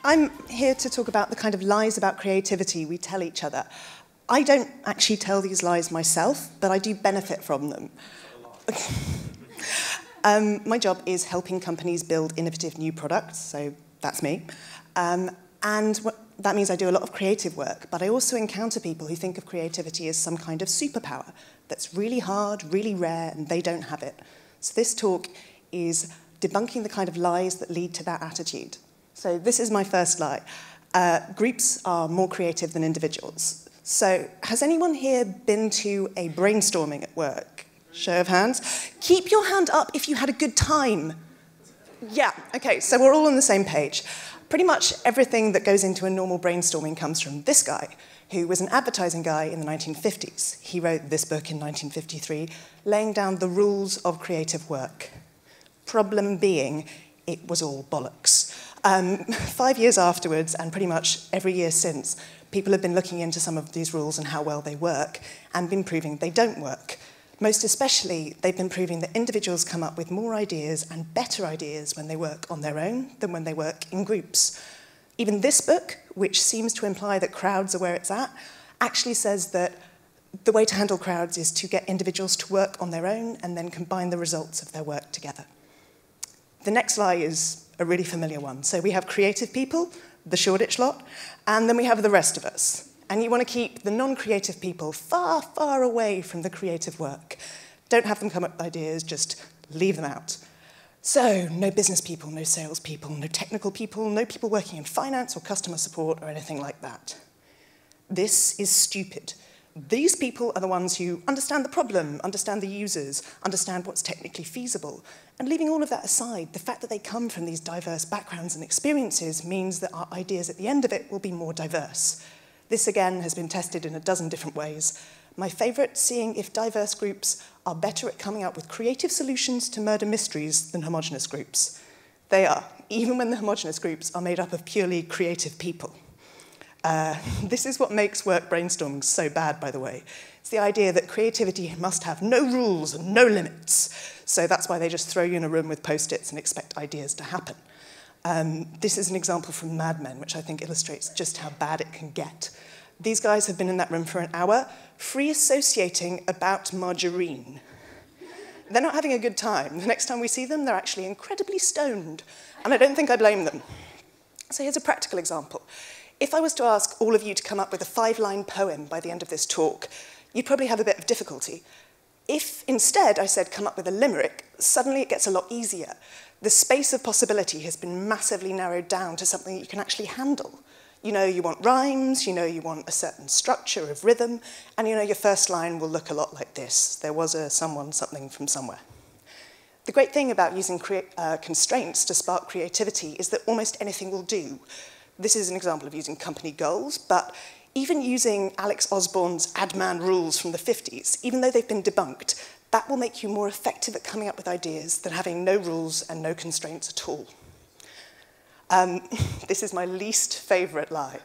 I'm here to talk about the kind of lies about creativity we tell each other. I don't actually tell these lies myself, but I do benefit from them. My job is helping companies build innovative new products, so that's me. That means I do a lot of creative work, but I also encounter people who think of creativity as some kind of superpower that's really hard, really rare, and they don't have it. So this talk is debunking the kind of lies that lead to that attitude. So this is my first lie. Groups are more creative than individuals. So has anyone here been to a brainstorming at work? Show of hands. Keep your hand up if you had a good time. Yeah, okay, so we're all on the same page. Pretty much everything that goes into a normal brainstorming comes from this guy, who was an advertising guy in the 1950s. He wrote this book in 1953, laying down the rules of creative work. Problem being, it was all bollocks. 5 years afterwards, and pretty much every year since, people have been looking into some of these rules and how well they work, and been proving they don't work. Most especially, they've been proving that individuals come up with more ideas and better ideas when they work on their own than when they work in groups. Even this book, which seems to imply that crowds are where it's at, actually says that the way to handle crowds is to get individuals to work on their own and then combine the results of their work together. The next lie is a really familiar one. So we have creative people, the Shoreditch lot, and then we have the rest of us. And you want to keep the non-creative people far, far away from the creative work. Don't have them come up with ideas, just leave them out. So no business people, no sales people, no technical people, no people working in finance or customer support or anything like that. This is stupid. These people are the ones who understand the problem, understand the users, understand what's technically feasible. And leaving all of that aside, the fact that they come from these diverse backgrounds and experiences means that our ideas at the end of it will be more diverse. This, again, has been tested in a dozen different ways. My favourite, seeing if diverse groups are better at coming up with creative solutions to murder mysteries than homogeneous groups. They are, even when the homogeneous groups are made up of purely creative people. This is what makes work brainstorming so bad, by the way. It's the idea that creativity must have no rules and no limits. So that's why they just throw you in a room with Post-its and expect ideas to happen. This is an example from Mad Men, which I think illustrates just how bad it can get. These guys have been in that room for an hour, free associating about margarine. They're not having a good time. The next time we see them, they're actually incredibly stoned. And I don't think I blame them. So here's a practical example. If I was to ask all of you to come up with a 5-line poem by the end of this talk, you'd probably have a bit of difficulty. If instead I said come up with a limerick, suddenly it gets a lot easier. The space of possibility has been massively narrowed down to something that you can actually handle. You know you want rhymes, you know you want a certain structure of rhythm, and you know your first line will look a lot like this. There was a someone, something from somewhere. The great thing about using constraints to spark creativity is that almost anything will do. This is an example of using company goals, but even using Alex Osborne's ad-man rules from the 50s, even though they've been debunked, that will make you more effective at coming up with ideas than having no rules and no constraints at all. This is my least favourite lie.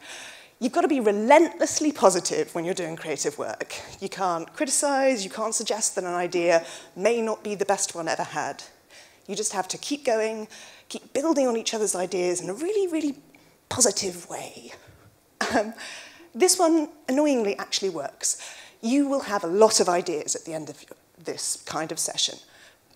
You've got to be relentlessly positive when you're doing creative work. You can't criticise, you can't suggest that an idea may not be the best one ever had. You just have to keep going, keep building on each other's ideas in a really, really positive way. This one, annoyingly, actually works. You will have a lot of ideas at the end of this kind of session,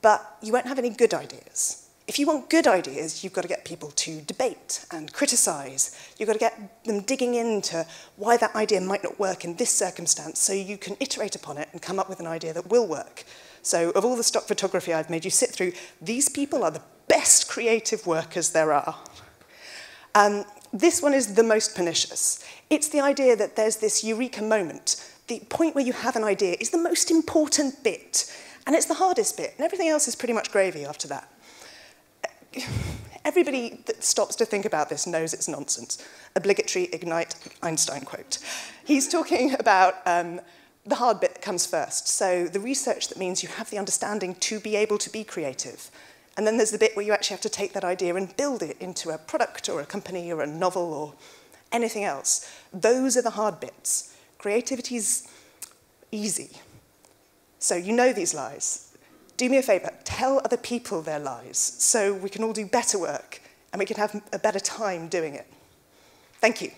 but you won't have any good ideas. If you want good ideas, you've got to get people to debate and criticise. You've got to get them digging into why that idea might not work in this circumstance so you can iterate upon it and come up with an idea that will work. So of all the stock photography I've made you sit through, these people are the best creative workers there are. This one is the most pernicious. It's the idea that there's this eureka moment. The point where you have an idea is the most important bit, and it's the hardest bit, and everything else is pretty much gravy after that. Everybody that stops to think about this knows it's nonsense. Obligatory Ignite Einstein quote. He's talking about the hard bit that comes first, so the research that means you have the understanding to be able to be creative. And then there's the bit where you actually have to take that idea and build it into a product or a company or a novel or anything else. Those are the hard bits. Creativity's easy. So you know these lies. Do me a favour, tell other people their lies so we can all do better work and we can have a better time doing it. Thank you.